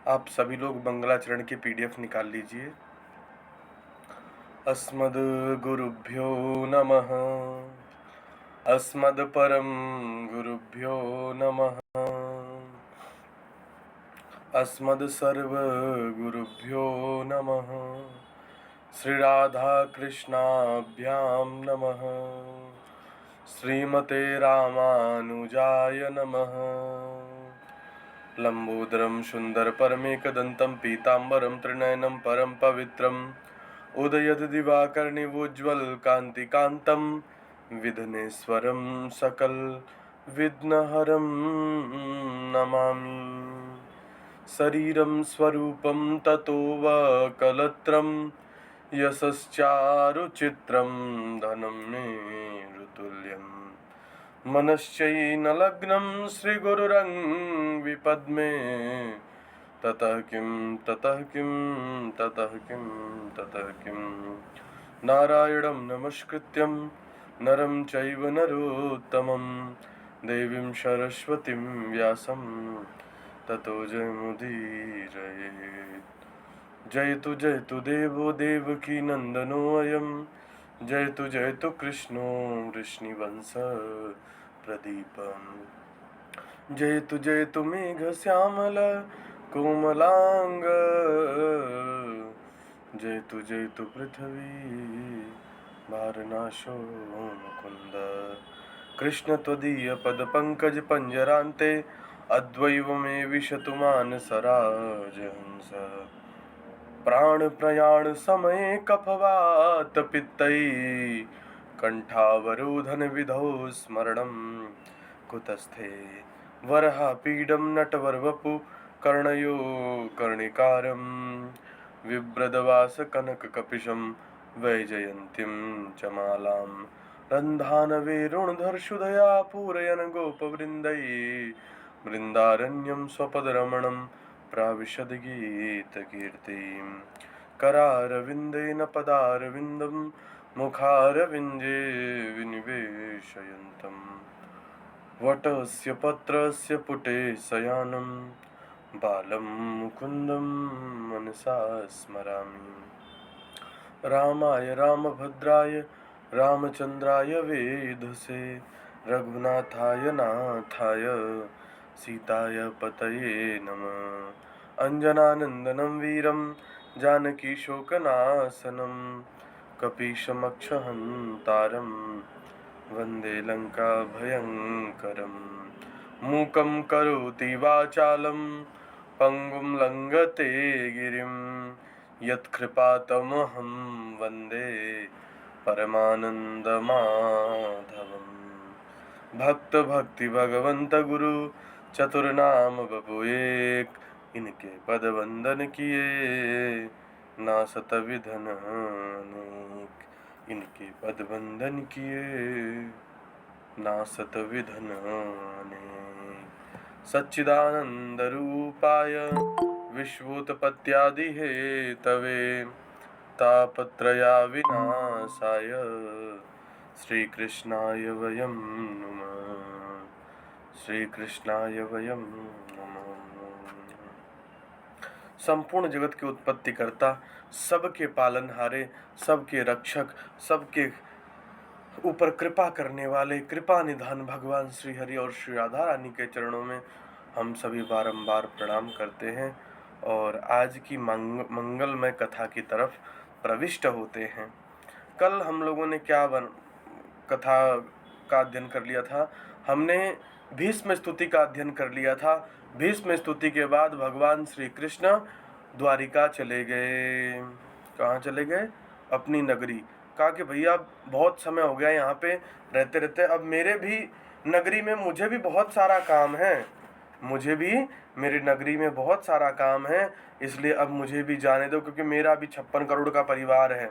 आप सभी लोग मंगलाचरण की पीडीएफ निकाल लीजिए। अस्मद्गुरुभ्यो नमः। अस्मद्परम गुरुभ्यो नमः। अस्मद्सर्वगुरुभ्यो नमः। श्री राधा कृष्णाभ्यां नमः। श्रीमते रामानुजाय नमः। लंबोदरं सुन्दरपरमेकदन्तं पीताम्बरं त्रिनयनं परं पवित्रम् उदयद्दिवाकरनिवोज्ज्वलकान्तिकान्तं विघ्नेश्वरं सकलविघ्नहरं नमामि। शरीरं स्वरूपं ततो वकलत्रं यशश्चारुचित्रं धनं मेरुतुल्यम् मनश्चैनलग्नं श्रीगुरुरङ्घ्रिपद्मे ततः किं ततः किं ततः किं ततः किं नारायणं नमस्कृत्यं नरं चैव नरोत्तमं देवीं सरस्वतीं व्यासं ततो जयमुदीरयेत्। जयतु देवो देवकी नन्दनोऽयं जयतु कृष्णो वृष्णिवंश प्रदीपम् जयतु मेघश्यामल कोमलांग जयतु पृथ्वी भारनाशो मुकुंद कृष्ण त्वदीय पद पंकज पंजरान्ते अद्वैव मे विशतु मानसराज हंस प्राण प्रयाण समये कफवात पित्तै कंठावरोधन विधौ स्मरणं कुतस्थे वरहापीडं नटवरवपु कर्णयो कर्णिकारं बिभ्रदवास कनककपिशं वैजयन्तीं च मालां रन्धानवेरुणधर्षुधया पूरयन् गोपवृन्दै वृन्दारण्यं स्वपदरमणं प्राविशद्गीतकीर्तिं करारविन्देन पदारविन्दं मुखारविन्दे विनिवेशयन्तं वटस्य पत्रस्य पुटे शयानं बालं मुकुन्दं मनसा स्मरामि। रामाय रामभद्राय रामचन्द्राय वेधसे रघुनाथाय नाथाय सीताय पतये नमः। अञ्जनानन्दनं वीरं जानकीशोकनाशनं कपीशमक्षहन्तारं वन्दे लङ्काभयङ्करं मूकं करोति वाचालं पङ्गुं लङ्घते गिरिं यत्कृपातमहं वन्दे परमानन्दमाधवम्। भक्त भक्ति भगवंत गुरु चतुर्नाम बपु एक इनके पद वंदन किए ना सत विधन अनेक इनके पद वंदन किए ना सत विधन अनेक। सच्चिदानंद रूपाय विश्वोत्पत्त्यादि हेतवे तापत्रया विनाशाय श्रीकृष्णाय वयं नमः। श्रीकृष्णाय वयं नमः। संपूर्ण जगत की उत्पत्ति करता, सबके पालनहारे, सबके रक्षक, सबके ऊपर कृपा करने वाले कृपा निधान भगवान श्री हरि और श्री राधा रानी के चरणों में हम सभी बारंबार प्रणाम करते हैं और आज की मंगलमय कथा की तरफ प्रविष्ट होते हैं। कल हम लोगों ने क्या कथा का अध्ययन कर लिया था? हमने भीष्म स्तुति का अध्ययन कर लिया था। भीष्म स्तुति के बाद भगवान श्री कृष्ण द्वारिका चले गए। कहाँ चले गए? अपनी नगरी। कहा कि भैया बहुत समय हो गया यहाँ पे रहते रहते, अब मेरे भी नगरी में मुझे भी बहुत सारा काम है, मुझे भी मेरी नगरी में बहुत सारा काम है, इसलिए अब मुझे भी जाने दो, क्योंकि मेरा भी 56 करोड़ का परिवार है।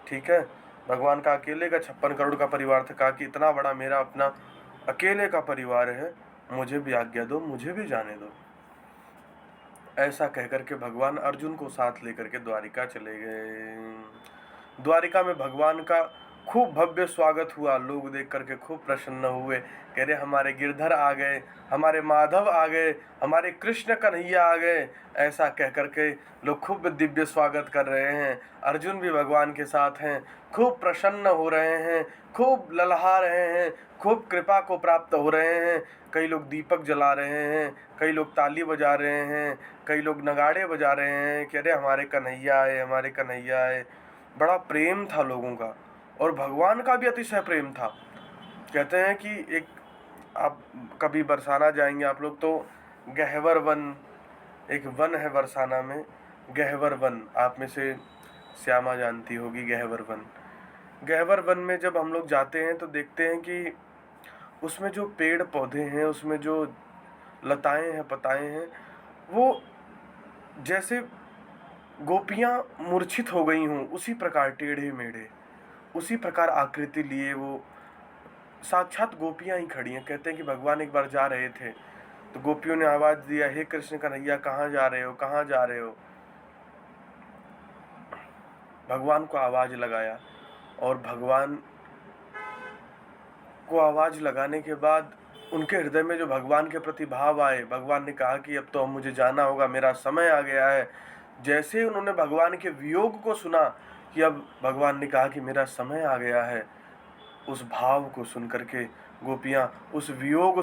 ठीक है, भगवान का अकेले का 56 करोड़ का परिवार था। कहा कि इतना बड़ा मेरा अपना अकेले का परिवार है, मुझे भी आज्ञा दो, मुझे भी जाने दो। ऐसा कहकर के भगवान अर्जुन को साथ लेकर के द्वारिका चले गए। द्वारिका में भगवान का खूब भव्य स्वागत हुआ। लोग देख करके खूब प्रसन्न हुए, कह रहे हमारे गिरधर आ गए, हमारे माधव आ गए, हमारे कृष्ण कन्हैया आ गए। ऐसा कह करके लोग खूब दिव्य स्वागत कर रहे हैं। अर्जुन भी भगवान के साथ हैं, खूब प्रसन्न हो रहे हैं, खूब ललहा रहे हैं, खूब कृपा को प्राप्त हो रहे हैं। कई लोग दीपक जला रहे हैं, कई लोग ताली बजा रहे हैं, कई लोग नगाड़े बजा रहे हैं, कह रहे हमारे कन्हैया आए, हमारे कन्हैया आए। बड़ा प्रेम था लोगों का, और भगवान का भी अतिशय प्रेम था। कहते हैं कि एक, आप कभी बरसाना जाएंगे आप लोग तो गहवर वन, एक वन है बरसाना में, गहवर वन, आप में से श्यामा जानती होगी गहवर वन। गहवर वन में जब हम लोग जाते हैं तो देखते हैं कि उसमें जो पेड़ पौधे हैं, उसमें जो लताएं हैं, पताएं हैं, वो जैसे गोपियां मूर्छित हो गई हों, उसी प्रकार टेढ़े मेढ़े, उसी प्रकार आकृति लिए वो साक्षात गोपियां ही खड़ी हैं। कहते हैं कि भगवान एक बार जा रहे थे तो गोपियों ने आवाज दिया, हे कृष्ण कन्हैया कहाँ जा रहे हो, कहाँ जा रहे हो। भगवान को आवाज लगाया, और भगवान को आवाज लगाने के बाद उनके हृदय में जो भगवान के प्रति भाव आए, भगवान ने कहा कि अब तो मुझे जाना होगा, मेरा समय आ गया है। जैसे ही उन्होंने भगवान के वियोग को सुना कि अब भगवान ने कहा कि मेरा समय आ गया है, उस भाव को सुन करके गोपियां, उस वियोग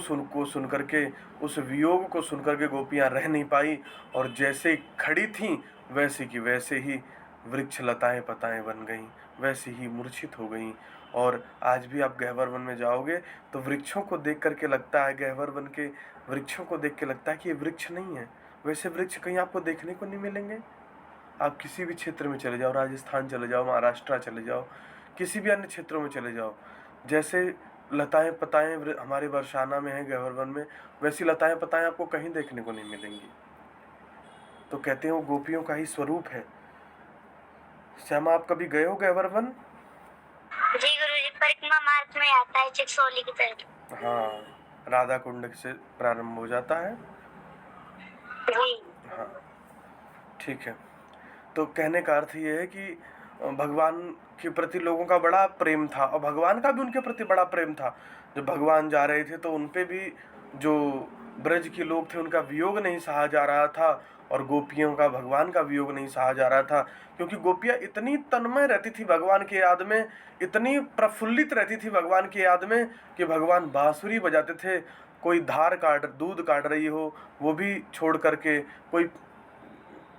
को सुन करके गोपियां रह नहीं पाई, और जैसे खड़ी थीं वैसे की वैसे ही वृक्ष लताएं पताएं बन गईं, वैसे ही मूर्छित हो गईं। और आज भी आप गहवर वन में जाओगे तो वृक्षों को देख करके लगता है, गहवर वन के वृक्षों को देख के लगता है कि ये वृक्ष नहीं है। वैसे वृक्ष कहीं आपको देखने को नहीं मिलेंगे। आप किसी भी क्षेत्र में चले जाओ, राजस्थान चले जाओ, महाराष्ट्र चले जाओ, किसी भी अन्य क्षेत्रों में चले जाओ, जैसे लताएं पताएं हमारे बरसाना में है, गहवर वन में, वैसी लताएं पताएं आपको कहीं देखने को नहीं मिलेंगी। तो कहते हैं वो गोपियों का ही स्वरूप है। श्यामा, आप कभी गए हो गहवर वन? जी गुरुजी, परिक्रमा मार्ग में आता है चिकसोली की तरफ। हाँ, राधा कुंड से प्रारंभ हो जाता है। जी हाँ, ठीक है। तो कहने का अर्थ ये है कि भगवान के प्रति लोगों का बड़ा प्रेम था, और भगवान का भी उनके प्रति बड़ा प्रेम था। जब भगवान जा रहे थे तो उन पे भी जो ब्रज के लोग थे उनका वियोग नहीं सहा जा रहा था, और गोपियों का भगवान का वियोग नहीं सहा जा रहा था, क्योंकि गोपियां इतनी तन्मय रहती थी भगवान के याद में, इतनी प्रफुल्लित रहती थी भगवान के याद में कि भगवान बांसुरी बजाते थे। कोई दूध काट रही हो वो भी छोड़ करके, कोई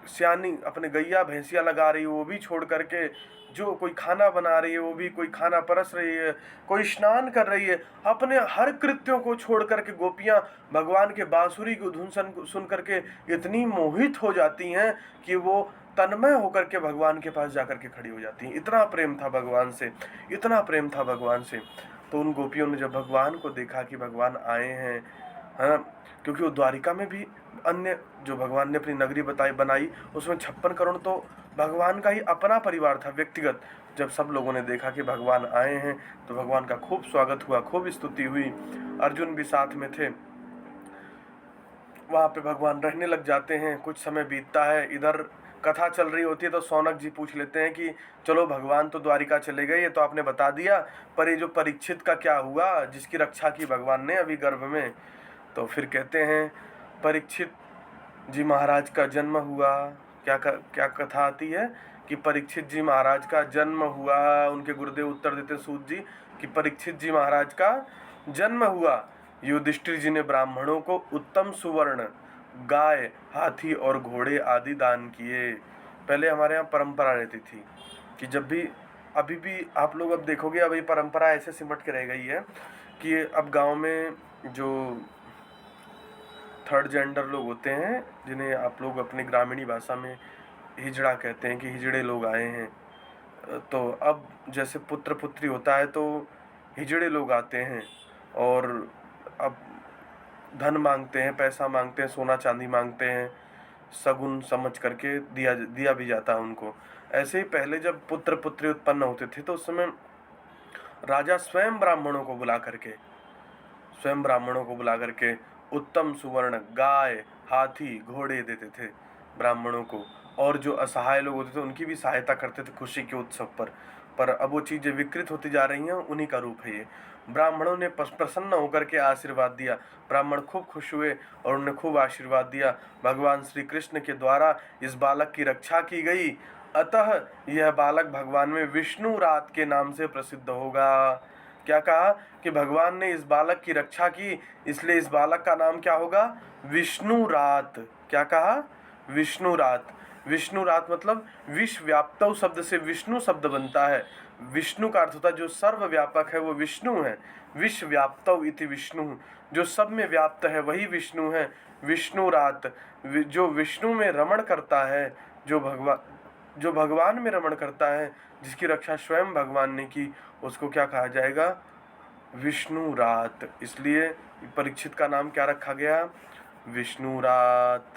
सियानी अपने गैया भैंसिया लगा रही है वो भी छोड़ करके, जो कोई खाना बना रही है वो भी, कोई खाना परस रही है, कोई स्नान कर रही है, अपने हर कृत्यों को छोड़ करके गोपियां भगवान के बांसुरी की धुन सुन करके इतनी मोहित हो जाती हैं कि वो तन्मय होकर के भगवान के पास जाकर के खड़ी हो जाती हैं। इतना प्रेम था भगवान से, इतना प्रेम था भगवान से। तो उन गोपियों ने जब भगवान को देखा कि भगवान आए हैं, है ना, क्योंकि वो द्वारिका में भी अन्य जो भगवान ने अपनी नगरी बनाई उसमें 56 करोड़ तो भगवान का ही अपना परिवार था, व्यक्तिगत। जब सब लोगों ने देखा कि भगवान आए हैं तो भगवान का खूब स्वागत हुआ, खूब स्तुति हुई। अर्जुन भी साथ में थे। वहाँ पे भगवान रहने लग जाते हैं। कुछ समय बीतता है, इधर कथा चल रही होती है तो सौनक जी पूछ लेते हैं कि चलो भगवान तो द्वारिका चले गए, ये तो आपने बता दिया, पर ये जो परीक्षित का क्या हुआ जिसकी रक्षा की भगवान ने अभी गर्भ में। तो फिर कहते हैं परीक्षित जी महाराज का जन्म हुआ। क्या कथा आती है कि परीक्षित जी महाराज का जन्म हुआ। उनके गुरुदेव उत्तर देते सूत जी कि परीक्षित जी महाराज का जन्म हुआ। युधिष्ठिर जी ने ब्राह्मणों को उत्तम सुवर्ण, गाय, हाथी और घोड़े आदि दान किए। पहले हमारे यहाँ परंपरा रहती थी कि जब भी, अभी भी आप लोग अब देखोगे, अब ये परंपरा ऐसे सिमट के रह गई है कि अब गांव में जो थर्ड जेंडर लोग होते हैं, जिन्हें आप लोग अपनी ग्रामीणी भाषा में हिजड़ा कहते हैं, कि हिजड़े लोग आए हैं, तो अब जैसे पुत्र पुत्री होता है तो हिजड़े लोग आते हैं और अब धन मांगते हैं, पैसा मांगते हैं, सोना चांदी मांगते हैं, सगुन समझ करके दिया भी जाता है उनको। ऐसे ही पहले जब पुत्र पुत्री उत्पन्न होते थे तो उस समय राजा स्वयं ब्राह्मणों को बुला करके उत्तम सुवर्ण, गाय, हाथी, घोड़े देते थे ब्राह्मणों को, और जो असहाय लोग होते थे उनकी भी सहायता करते थे खुशी के उत्सव पर। पर अब वो चीज़ें विकृत होती जा रही हैं, उन्हीं का रूप है ये। ब्राह्मणों ने प्रसन्न होकर के आशीर्वाद दिया। ब्राह्मण खूब खुश हुए और उन्हें खूब आशीर्वाद दिया। भगवान श्री कृष्ण के द्वारा इस बालक की रक्षा की गई, अतः यह बालक भगवान में विष्णु रात के नाम से प्रसिद्ध होगा। क्या कहा कि भगवान ने इस बालक की रक्षा की, इसलिए इस बालक का नाम क्या होगा? विष्णु रात। क्या कहा? विष्णु रात। विष्णु रात मतलब विश्वव्याप्तौ शब्द से विष्णु शब्द बनता है। विष्णु का अर्थ होता है जो सर्वव्यापक है, वो विष्णु है। विश्वव्याप्तौ इति विष्णु, जो सब में व्याप्त है वही विष्णु है। विष्णु रात, जो विष्णु में रमण करता है, जो भगवान में रमण करता है, जिसकी रक्षा स्वयं भगवान ने की, उसको क्या कहा जाएगा? विष्णु रात। इसलिए परीक्षित का नाम क्या रखा गया? विष्णु रात।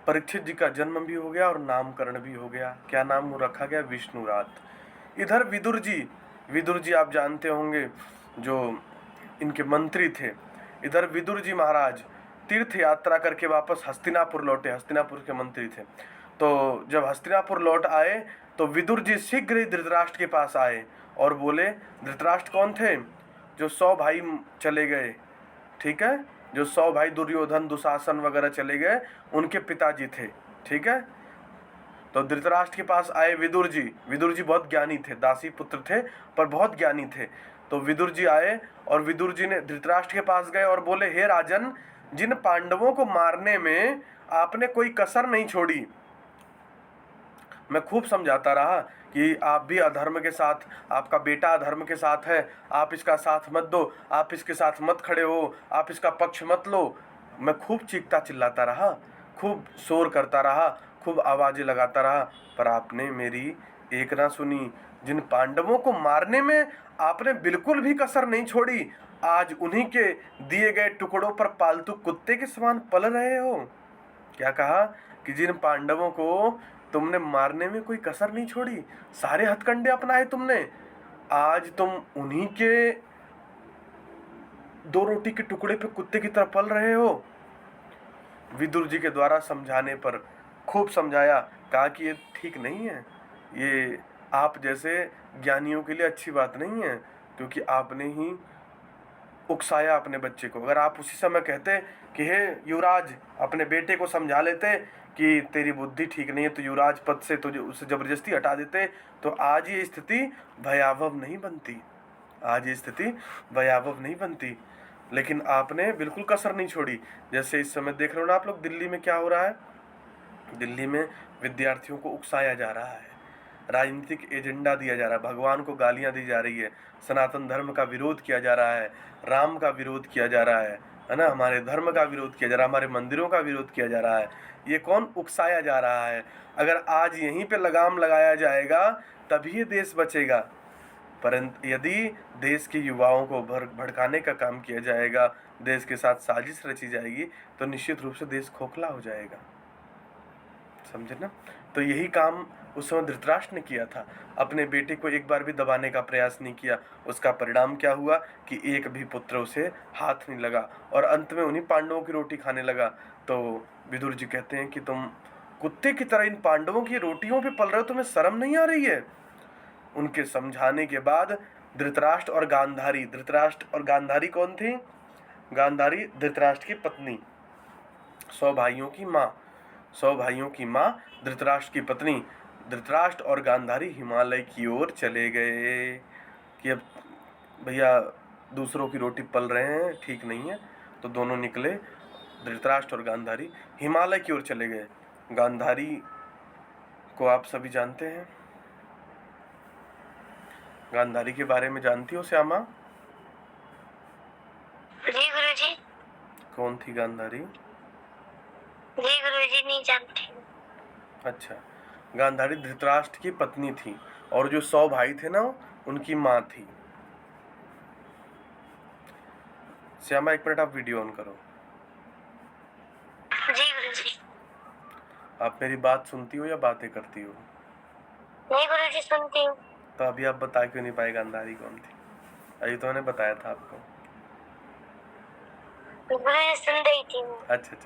परीक्षित जी का जन्म भी हो गया और नामकरण भी हो गया। क्या नाम रखा गया? विष्णु रात। इधर विदुर जी आप जानते होंगे, जो इनके मंत्री थे। इधर विदुर जी महाराज तीर्थ यात्रा करके वापस हस्तिनापुर लौटे। हस्तिनापुर के मंत्री थे। तो जब हस्तिनापुर लौट आए तो विदुर जी शीघ्र ही धृतराष्ट्र के पास आए और बोले, धृतराष्ट्र कौन थे? जो 100 भाई चले गए, ठीक है, जो 100 भाई दुर्योधन दुशासन वगैरह चले गए, उनके पिताजी थे, ठीक है। तो धृतराष्ट्र के पास आए विदुर जी बहुत ज्ञानी थे, दासी पुत्र थे पर बहुत ज्ञानी थे। तो विदुर जी आए और विदुर जी ने धृतराष्ट्र के पास गए और बोले, हे राजन, जिन पांडवों को मारने में आपने कोई कसर नहीं छोड़ी, मैं खूब समझाता रहा कि आप भी अधर्म के साथ, आपका बेटा अधर्म के साथ है, आप इसका साथ मत दो, आप इसके साथ मत खड़े हो, आप इसका पक्ष मत लो। मैं खूब चीखता चिल्लाता रहा, खूब शोर करता रहा, खूब आवाज़ें लगाता रहा, पर आपने मेरी एक ना सुनी। जिन पांडवों को मारने में आपने बिल्कुल भी कसर नहीं छोड़ी, आज उन्हीं के दिए गए टुकड़ों पर पालतू कुत्ते के समान पल रहे हो। क्या कहा कि जिन पांडवों को तुमने मारने में कोई कसर नहीं छोड़ी, सारे हथकंडे अपनाए तुमने, आज तुम उन्हीं के 2 रोटी के टुकड़े पे कुत्ते की तरह पल रहे हो। विदुर जी के द्वारा समझाने पर खूब समझाया, कहा कि ये ठीक नहीं है, ये आप जैसे ज्ञानियों के लिए अच्छी बात नहीं है, क्योंकि आपने ही उकसाया अपने बच्चे को। अगर आप उसी समय कहते कि हे युवराज, अपने बेटे को समझा लेते कि तेरी बुद्धि ठीक नहीं है, तो युवराज पद से तुझे उसे जबरदस्ती हटा देते, तो आज ये स्थिति भयावह नहीं बनती, आज ये स्थिति भयावह नहीं बनती। लेकिन आपने बिल्कुल कसर नहीं छोड़ी। जैसे इस समय देख रहे हो ना आप लोग, दिल्ली में क्या हो रहा है? दिल्ली में विद्यार्थियों को उकसाया जा रहा है, राजनीतिक एजेंडा दिया जा रहा है, भगवान को गालियां दी जा रही है, सनातन धर्म का विरोध किया जा रहा है, राम का विरोध किया जा रहा है ना, हमारे धर्म का विरोध किया जा रहा है, हमारे मंदिरों का विरोध किया जा रहा है। ये कौन उकसाया जा रहा है? अगर आज यहीं पे लगाम लगाया जाएगा तभी ये देश बचेगा। परंतु यदि देश के युवाओं को भड़काने का काम किया जाएगा, देश के साथ साजिश रची जाएगी, तो निश्चित रूप से देश खोखला हो जाएगा। समझे ना? तो यही काम उस समय धृतराष्ट्र ने किया था, अपने बेटे को एक बार भी दबाने का प्रयास नहीं किया। उसका परिणाम क्या हुआ कि एक भी पुत्र उसे हाथ नहीं लगा और अंत में उन्हीं पांडवों की रोटी खाने लगा। तो विदुर जी कहते हैं कि तुम कुत्ते की तरह इन पांडवों की रोटियों पे पल रहे हो, तुम्हें शर्म नहीं आ रही है? उनके समझाने के बाद धृतराष्ट्र और गांधारी कौन थी? गांधारी धृतराष्ट्र की पत्नी, 100 भाइयों की माँ, 100 भाइयों की माँ धृतराष्ट्र की पत्नी। धृतराष्ट्र और गांधारी हिमालय की ओर चले गए कि अब भैया दूसरों की रोटी पल रहे हैं, ठीक नहीं है। तो दोनों निकले, धृतराष्ट्र और गांधारी हिमालय की ओर चले गए। गांधारी को आप सभी जानते हैं, गांधारी के बारे में जानती हो श्यामा? जी गुरुजी। कौन थी गांधारी? जी गुरुजी, नहीं जानते। अच्छा, गांधारी धृतराष्ट्र की पत्नी थी और जो 100 भाई थे ना, उनकी माँ थी। श्यामा, 1 मिनट आप वीडियो ऑन करो। जी गुरुजी। आप मेरी बात सुनती हो या बातें करती हो? नहीं गुरुजी, सुनती हूँ। तो अभी आप बता क्यों नहीं पाए गांधारी कौन थी? अभी तो मैंने बताया था आपको। गुरुजी सुन रही थी मैं। अच्छा,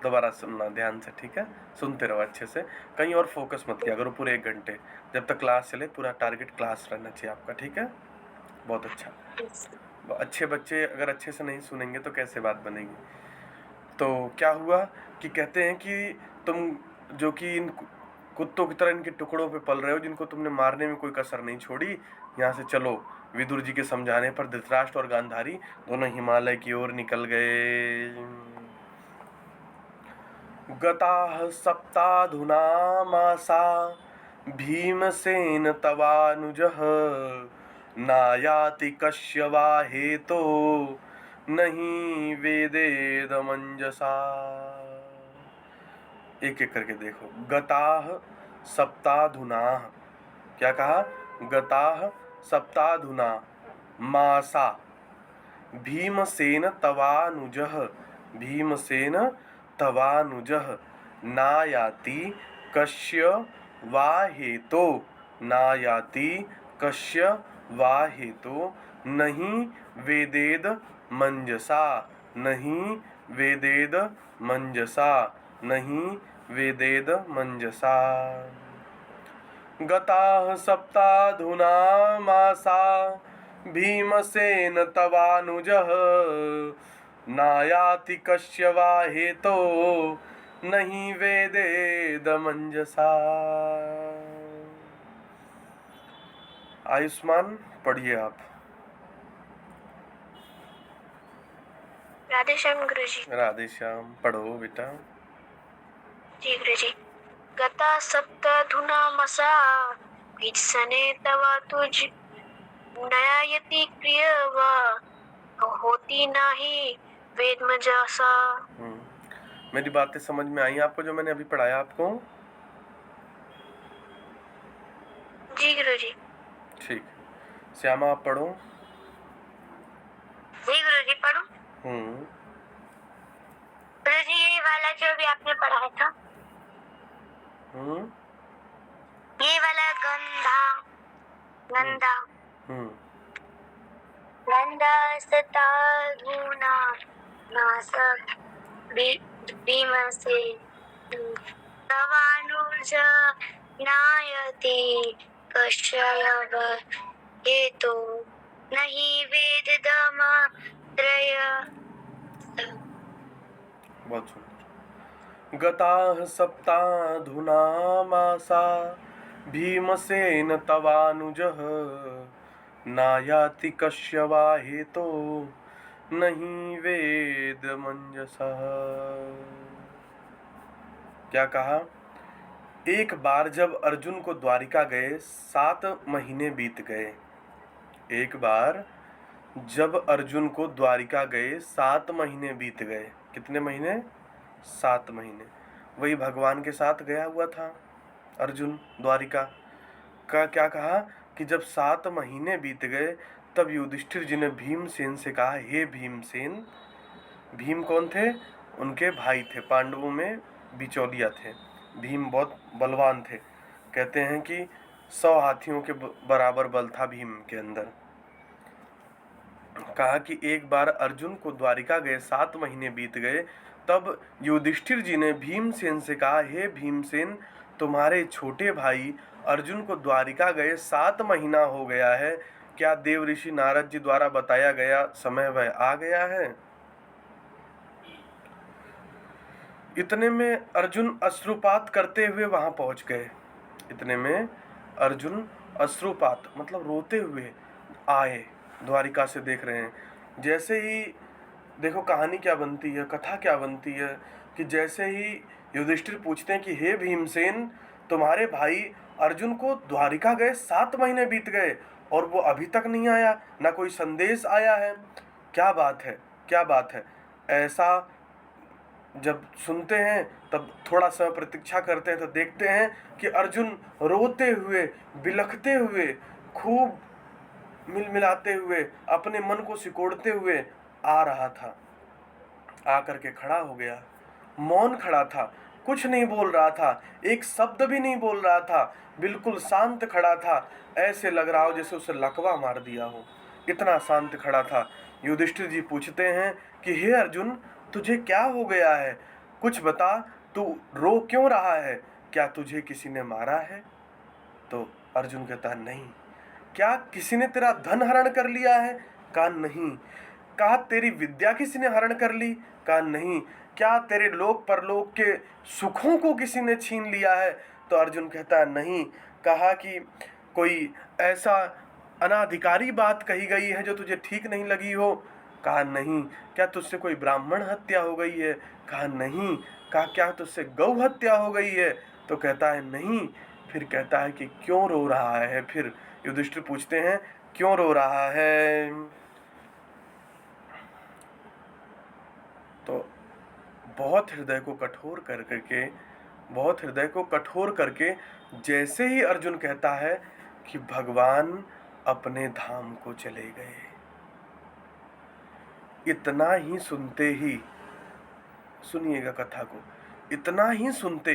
दोबारा सुनना ध्यान से, ठीक है? सुनते रहो अच्छे से, कहीं और फोकस मत किया करो पूरे 1 घंटे। जब तक क्लास चले पूरा टारगेट क्लास रहना चाहिए आपका, ठीक है? बहुत अच्छा। अच्छे बच्चे अगर अच्छे से नहीं सुनेंगे तो कैसे बात बनेगी? तो क्या हुआ कि कहते हैं कि तुम जो कि इन कुत्तों की तरह इनके टुकड़ों पे पल रहे हो, जिनको तुमने मारने में कोई कसर नहीं छोड़ी, यहाँ से चलो। विदुर जी के समझाने पर धृतराष्ट्र और गांधारी दोनों हिमालय की ओर निकल गए। गताः सप्ताधुना मासा भीमसेन तवानुजः नायाति कस्य वा हेतो नहीं वेदेदमंजसा। एक एक करके देखो। गताः सप्ताधुना, क्या कहा? गताः सप्ताधुना मासा भीमसेन तवानुजः, भीमसेन तवानुजः नायाति कस्य वा हेतो, नायाति कस्य वा हेतो नहीं वेदेद मंजसा, नहीं वेदेद मंजसा, नहीं वेदेद मंजसा। गताः सप्ताधुना मासा भीमसेन तवानुजः नायाति कस्य वा हेतो नहीं वेदेदमंजसा। आयुष्मान पढ़िए आप। राधे श्याम गुरु जी। राधे श्याम, पढ़ो बेटा। जी गुरु जी। गता सप्ताधुना मसा भीमसेने तवा तुझ नयायति क्रियवा होती नाही वेद मंजसा। मेरी बातें समझ में आई आपको जो मैंने अभी पढ़ाया आपको? जी गुरु जी। ठीक। श्यामा आप पढ़ो। जी गुरु जी पढ़ो। गुरु जी ये वाला जो भी आपने पढ़ाया था, ये वाला गंधा गंधा गंधा सताधुना नासक भीमसे तवानुज नायति कश्यव हेतु नहीं वेददम त्रय। बहुत सुंदर। गताः सप्ताधुना मासा भीमसेन तवानुजः नायाति कस्य वा हेतो नहीं वेद मंजसः। क्या कहा? एक बार जब अर्जुन को द्वारिका गए 7 महीने बीत गए। एक बार जब अर्जुन को द्वारिका गए 7 महीने बीत गए। कितने महीने? 7 महीने। वही भगवान के साथ गया हुआ था अर्जुन द्वारिका का। क्या कहा कि जब 7 महीने बीत गए तब युधिष्ठिर जी ने भीमसेन से कहा, हे भीमसेन। भीम कौन थे? उनके भाई थे, पांडवों में बिचौलिया थे। भीम बहुत बलवान थे, कहते हैं कि 100 हाथियों के बराबर बल था भीम के अंदर। कहा कि एक बार अर्जुन को द्वारिका गए 7 महीने बीत गए, तब युधिष्ठिर जी ने भीमसेन से कहा, हे भीमसेन, तुम्हारे छोटे भाई अर्जुन को द्वारिका गए 7 महीना हो गया है, क्या देव ऋषि नारद जी द्वारा बताया गया समय वह आ गया है? इतने में अर्जुन अश्रुपात करते हुए वहां पहुंच गए। इतने में अर्जुन अश्रुपात मतलब रोते हुए आए, द्वारिका से देख रहे हैं। जैसे ही देखो कहानी क्या बनती है, कथा क्या बनती है कि जैसे ही युधिष्ठिर पूछते हैं कि हे भीमसेन, तुम्हारे भाई अर्जुन को द्वारिका गए 7 महीने बीत गए और वो अभी तक नहीं आया, ना कोई संदेश आया है। क्या बात है, क्या बात है? ऐसा जब सुनते हैं तब थोड़ा सा प्रतीक्षा करते हैं तो देखते हैं कि अर्जुन रोते हुए, बिलखते हुए, खूब मिलमिलाते हुए, अपने मन को सिकोड़ते हुए आ रहा था। आकर के खड़ा हो गया, मौन खड़ा था, कुछ नहीं बोल रहा था, एक शब्द भी नहीं बोल रहा था, बिल्कुल शांत खड़ा था। ऐसे लग रहा हो जैसे उसे लकवा मार दिया हो, इतना शांत खड़ा था। युधिष्ठिर जी पूछते हैं कि हे अर्जुन, तुझे क्या हो गया है? कुछ बता, तू रो क्यों रहा है? क्या तुझे किसी ने मारा है? तो अर्जुन कहता है नहीं। क्या किसी ने तेरा धन हरण कर लिया है? कहा नहीं। कहा तेरी विद्या किसी ने हरण कर ली? कहा नहीं। क्या तेरे लोक परलोक के सुखों को किसी ने छीन लिया है? तो अर्जुन कहता है नहीं। कहा कि कोई ऐसा अनाधिकारी बात कही गई है जो तुझे ठीक नहीं लगी हो? कहा नहीं। क्या तुझसे कोई ब्राह्मण हत्या हो गई है? कहा नहीं। कहा क्या तुझसे गौ हत्या हो गई है? तो कहता है नहीं। फिर कहता है कि क्यों रो रहा है? फिर युधिष्ठिर पूछते हैं क्यों रो रहा है? तो बहुत हृदय को कठोर करके जैसे ही अर्जुन कहता है कि भगवान अपने धाम को चले गए, इतना ही सुनते ही, सुनिएगा कथा को, इतना ही सुनते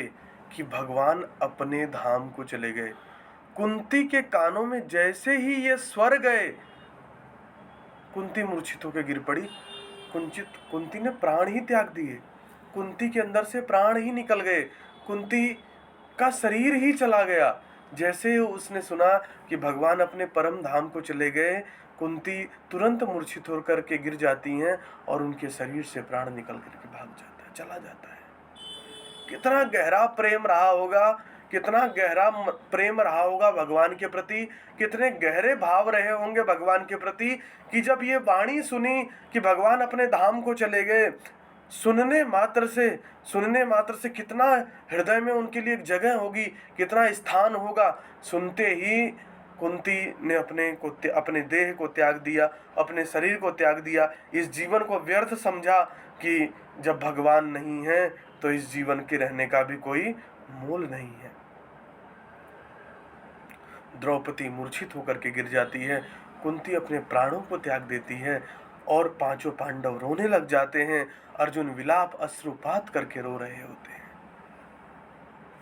कि भगवान अपने धाम को चले गए, कुंती के कानों में जैसे ही ये स्वर गए, कुंती मूर्छित होकर गिर पड़ी। कुंती ने प्राण ही त्याग दिए। कुंती के अंदर से प्राण ही निकल गए। कुंती का शरीर ही चला गया। जैसे उसने सुना कि भगवान अपने परम धाम को चले गए, कुंती तुरंत मूर्छित होकर के गिर जाती हैं और उनके शरीर से प्राण निकल करके भाग जाता है, चला जाता है। कितना गहरा प्रेम रहा होगा, कितना गहरा प्रेम रहा होगा भगवान के प्रति, कितने गहरे भाव रहे होंगे भगवान के प्रति कि जब ये वाणी सुनी कि भगवान अपने धाम को चले गए, सुनने मात्र से कितना हृदय में उनके लिए एक जगह होगी, कितना स्थान होगा। सुनते ही कुंती ने अपने देह को त्याग दिया, अपने शरीर को त्याग दिया, इस जीवन को व्यर्थ समझा कि जब भगवान नहीं है तो इस जीवन के रहने का भी कोई मोल नहीं है। द्रौपदी मूर्छित होकर के गिर जाती है, कुंती अपने प्राणों को त्याग देती है और पांचों पांडव रोने लग जाते हैं। अर्जुन विलाप अश्रुपात करके रो रहे होते हैं।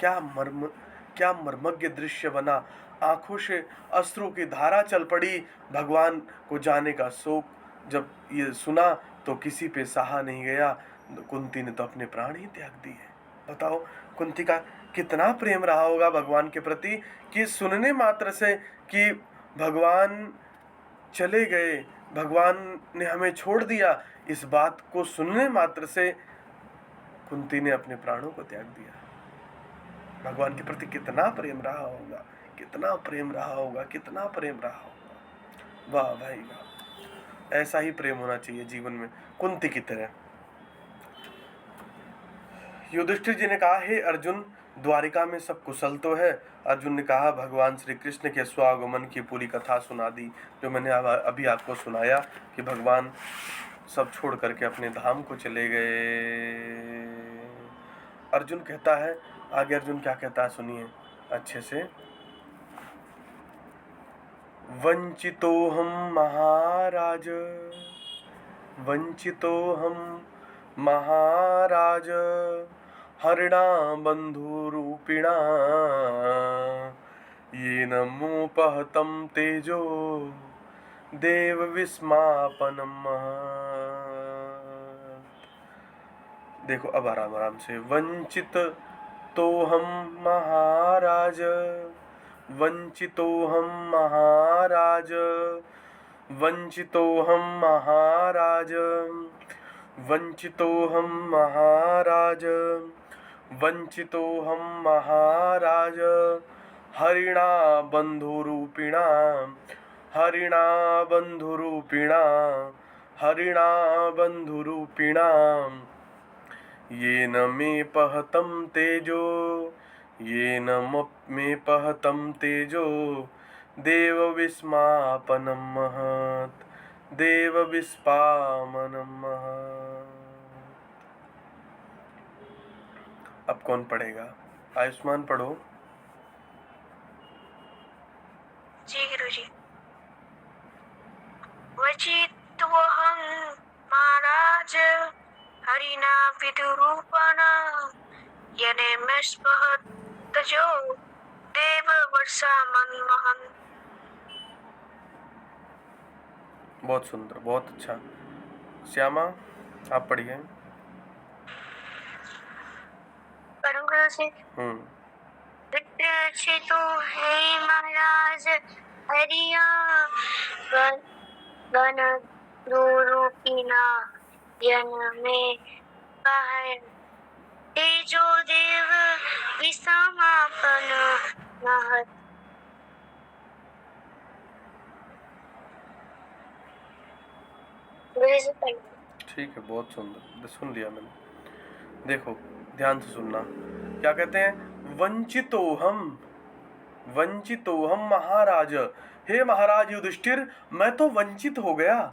क्या मर्मज्ञ दृश्य बना। आंखों से अश्रु की धारा चल पड़ी। भगवान को जाने का शोक जब ये सुना तो किसी पे सहा नहीं गया। कुंती ने तो अपने प्राण ही त्याग दिए। बताओ कुंती का कितना प्रेम रहा होगा भगवान के प्रति कि सुनने मात्र से कि भगवान चले गए, भगवान ने हमें छोड़ दिया, इस बात को सुनने मात्र से कुंती ने अपने प्राणों को त्याग दिया। भगवान के प्रति कितना प्रेम रहा होगा, कितना प्रेम रहा होगा, कितना प्रेम रहा होगा। वाह भाई वाह, ऐसा ही प्रेम होना चाहिए जीवन में, कुंती की तरह। युधिष्ठिर जी ने कहा हे अर्जुन, द्वारिका में सब कुशल तो है? अर्जुन ने कहा भगवान श्री कृष्ण के स्वागमन की पूरी कथा सुना दी, जो मैंने अभी आपको सुनाया कि भगवान सब छोड़ करके अपने धाम को चले गए। अर्जुन कहता है, आगे अर्जुन क्या कहता है सुनिए अच्छे से। वंचितोहम महाराज, वंचितोहम महाराज, हरिणा बंधुरूपिणा, येन मोपहतं तेजो देव विस्मापनम। देखो अब आराम आराम से। वंचित तो हम महाराज, वंचितोहम महाराज, वंचितोहम महाराज, वंचितोहम महाराज, वंचितोहम महाराज, हरिणा बंधुरूपिणा, हरिणा बंधुरूपिणा, हरिणा बंधुरूपिणा, येन मे पहतं तेजो, येन मे पहतं तेजो देव विस्मापनं महत्, देव विस्पामनं महत्। अब कौन पढ़ेगा? आयुष्मान पढ़ो। जी गुरुजी। वचित्वहं महाराज, हरिणा विदुरूपणा, येनेमस्पहत तजो देव वर्षामन महन्। बहुत सुंदर, बहुत अच्छा। श्यामा आप पढ़िए। से वित्रचितो हे महाराज हरिया गण रूपिना जन में बाहर तेजो देव विसमापन महत। ठीक है, बहुत सुंदर, सुन लिया मैंने। देखो ध्यान से सुनना, क्या कहते हैं, वंचितोहम महाराज, हे महाराज युधिष्ठिर, मैं तो वंचित हो गया।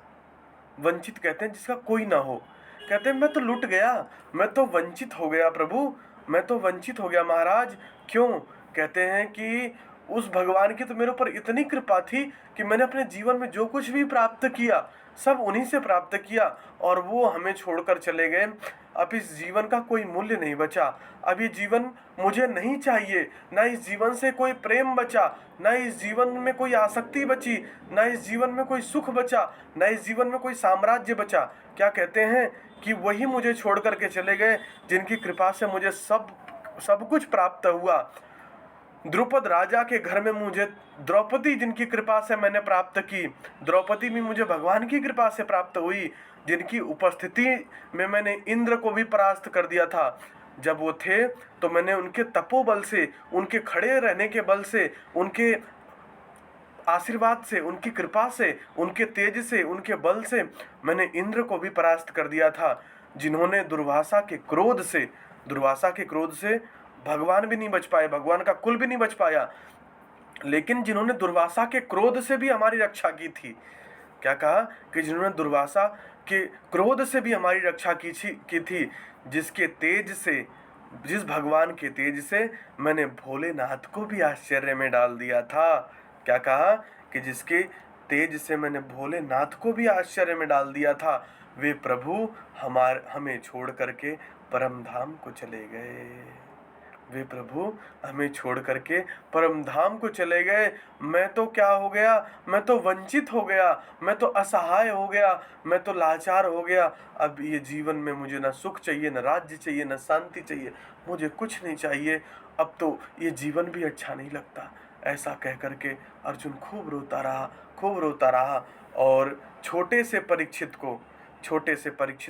वंचित कहते हैं जिसका कोई ना हो, कहते हैं मैं तो लुट गया, मैं तो वंचित हो गया प्रभु, मैं तो वंचित हो गया महाराज। क्यों? कहते हैं कि उस भगवान की तो मेरे ऊपर इतनी कृपा थी कि मैंने अपने जीवन में जो कुछ भी प्राप्त किया सब उन्हीं से प्राप्त किया, और वो हमें छोड़कर चले गए। अब इस जीवन का कोई मूल्य नहीं बचा, अब ये जीवन मुझे नहीं चाहिए, ना इस जीवन से कोई प्रेम बचा, ना इस जीवन में कोई आसक्ति बची, ना इस जीवन में कोई सुख बचा, ना इस जीवन में कोई साम्राज्य बचा। क्या कहते हैं कि वही मुझे छोड़ करके चले गए जिनकी कृपा से मुझे सब कुछ प्राप्त हुआ। द्रुपद राजा के घर में मुझे द्रौपदी जिनकी कृपा से मैंने प्राप्त की, द्रौपदी भी मुझे भगवान की कृपा से प्राप्त हुई, जिनकी उपस्थिति में मैंने इंद्र को भी परास्त कर दिया था। जब वो थे तो मैंने उनके तपोबल से, उनके खड़े रहने के बल से, उनके आशीर्वाद से, उनकी कृपा से, उनके तेज से, उनके बल से मैंने इंद्र को भी परास्त कर दिया था, जिन्होंने दुर्वासा के क्रोध से भगवान भी नहीं बच पाए, भगवान का कुल भी नहीं बच पाया, लेकिन जिन्होंने दुर्वासा के क्रोध से भी हमारी रक्षा की थी। क्या कहा कि जिन्होंने दुर्वासा के क्रोध से भी हमारी रक्षा की थी, जिसके तेज से, जिस भगवान के तेज से मैंने भोलेनाथ को भी आश्चर्य में डाल दिया था। क्या कहा कि जिसके तेज से मैंने भोलेनाथ को भी आश्चर्य में डाल दिया था, वे प्रभु हमें छोड़ करके परम धाम को चले गए। वे प्रभु हमें छोड़ करके परम धाम को चले गए। मैं तो क्या हो गया, मैं तो वंचित हो गया, मैं तो असहाय हो गया, मैं तो लाचार हो गया। अब ये जीवन में मुझे ना सुख चाहिए, ना राज्य चाहिए, ना शांति चाहिए, मुझे कुछ नहीं चाहिए, अब तो ये जीवन भी अच्छा नहीं लगता। ऐसा कह करके अर्जुन खूब रोता रहा और छोटे से परीक्षित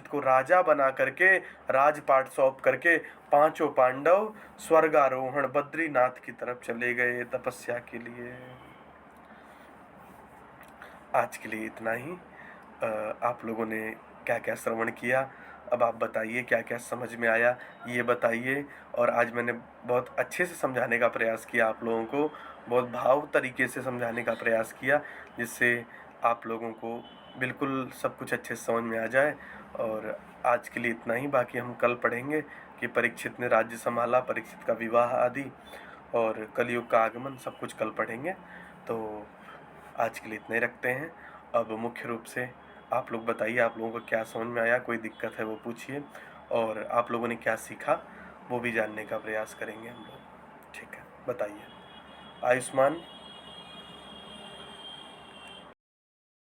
को राजा बना करके, राजपाट सौंप करके पांचों पांडव स्वर्गारोहण बद्रीनाथ की तरफ चले गए तपस्या के लिए। आज के लिए इतना ही। आप लोगों ने क्या क्या श्रवण किया, अब आप बताइए क्या क्या समझ में आया, ये बताइए। और आज मैंने बहुत अच्छे से समझाने का प्रयास किया, आप लोगों को बहुत भाव तरीके से समझाने का प्रयास किया, जिससे आप लोगों को बिल्कुल सब कुछ अच्छे से समझ में आ जाए। और आज के लिए इतना ही, बाकी हम कल पढ़ेंगे कि परीक्षित ने राज्य संभाला, परीक्षित का विवाह आदि और कलयुग का आगमन, सब कुछ कल पढ़ेंगे। तो आज के लिए इतने रखते हैं। अब मुख्य रूप से आप लोग बताइए, आप लोगों को क्या समझ में आया, कोई दिक्कत है वो पूछिए, और आप लोगों ने क्या सीखा वो भी जानने का प्रयास करेंगे हम लोग। ठीक है, बताइए। आयुष्मान।